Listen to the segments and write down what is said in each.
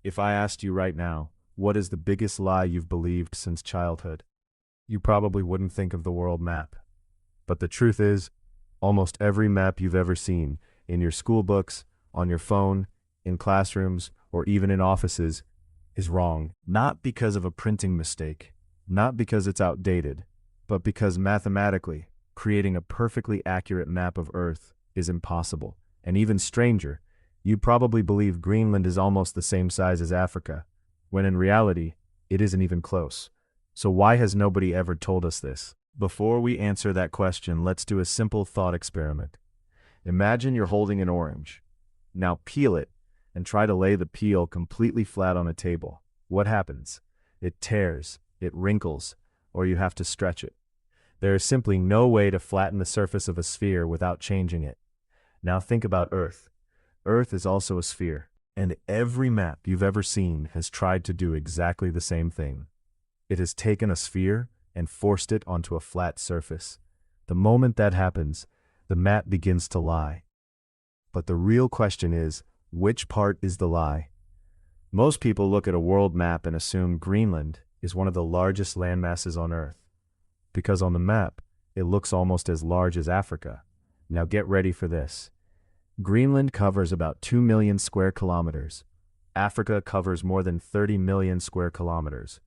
If I asked you right now, what is the biggest lie you've believed since childhood? You probably wouldn't think of the world map. But the truth is, almost every map you've ever seen, in your school books, on your phone, in classrooms, or even in offices, is wrong. Not because of a printing mistake, not because it's outdated, but because mathematically, creating a perfectly accurate map of Earth is impossible. And even stranger, you probably believe Greenland is almost the same size as Africa, when in reality, it isn't even close. So why has nobody ever told us this? Before we answer that question, let's do a simple thought experiment. Imagine you're holding an orange. Now peel it and try to lay the peel completely flat on a table. What happens? It tears, it wrinkles, or you have to stretch it. There is simply no way to flatten the surface of a sphere without changing it. Now think about Earth. Earth is also a sphere, and every map you've ever seen has tried to do exactly the same thing. It has taken a sphere and forced it onto a flat surface. The moment that happens, the map begins to lie. But the real question is, which part is the lie? Most people look at a world map and assume Greenland is one of the largest landmasses on Earth, because on the map, it looks almost as large as Africa. Now get ready for this. Greenland covers about 2 million square kilometers. Africa covers more than 30 million square kilometers.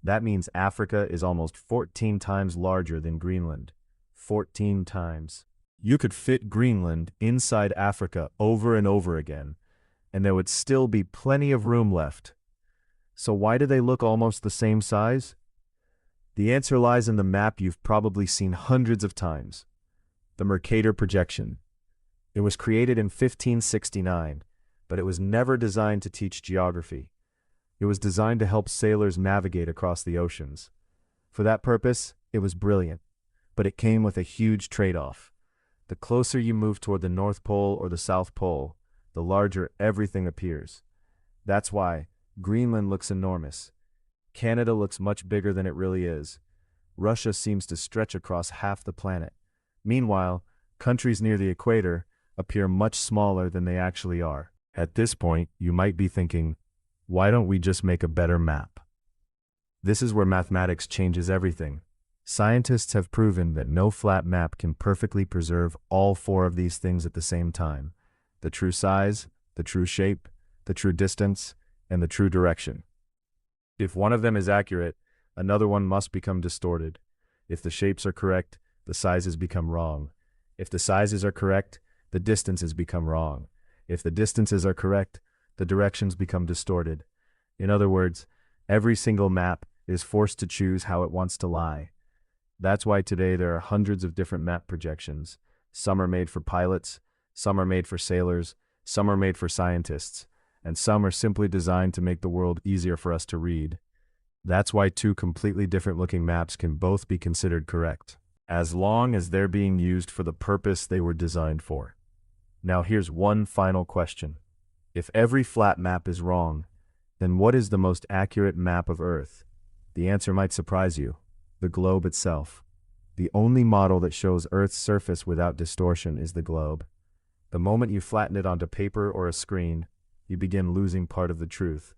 That means Africa is almost 14 times larger than Greenland. 14 times. You could fit Greenland inside Africa over and over again, and there would still be plenty of room left. So why do they look almost the same size? The answer lies in the map you've probably seen hundreds of times. The Mercator projection. It was created in 1569, but it was never designed to teach geography. It was designed to help sailors navigate across the oceans. For that purpose, it was brilliant, but it came with a huge trade-off. The closer you move toward the North Pole or the South Pole, the larger everything appears. That's why Greenland looks enormous. Canada looks much bigger than it really is. Russia seems to stretch across half the planet. Meanwhile, countries near the equator appear much smaller than they actually are. At this point, you might be thinking, why don't we just make a better map? This is where mathematics changes everything. Scientists have proven that no flat map can perfectly preserve all four of these things at the same time: the true size, the true shape, the true distance, and the true direction. If one of them is accurate, another one must become distorted. If the shapes are correct, the sizes become wrong. If the sizes are correct, the distances become wrong. If the distances are correct, the directions become distorted. In other words, every single map is forced to choose how it wants to lie. That's why today there are hundreds of different map projections. Some are made for pilots, some are made for sailors, some are made for scientists, and some are simply designed to make the world easier for us to read. That's why two completely different looking maps can both be considered correct, as long as they're being used for the purpose they were designed for. Now here's one final question. If every flat map is wrong, then what is the most accurate map of Earth? The answer might surprise you: the globe itself. The only model that shows Earth's surface without distortion is the globe. The moment you flatten it onto paper or a screen, you begin losing part of the truth.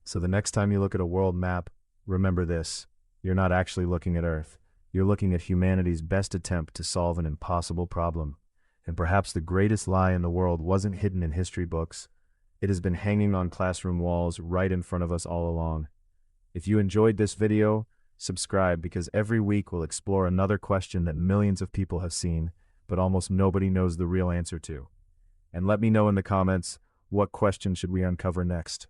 So the next time you look at a world map, remember this: you're not actually looking at Earth. You're looking at humanity's best attempt to solve an impossible problem. And perhaps the greatest lie in the world wasn't hidden in history books. It has been hanging on classroom walls right in front of us all along. If you enjoyed this video, subscribe, because every week we'll explore another question that millions of people have seen, but almost nobody knows the real answer to. And let me know in the comments, what question should we uncover next?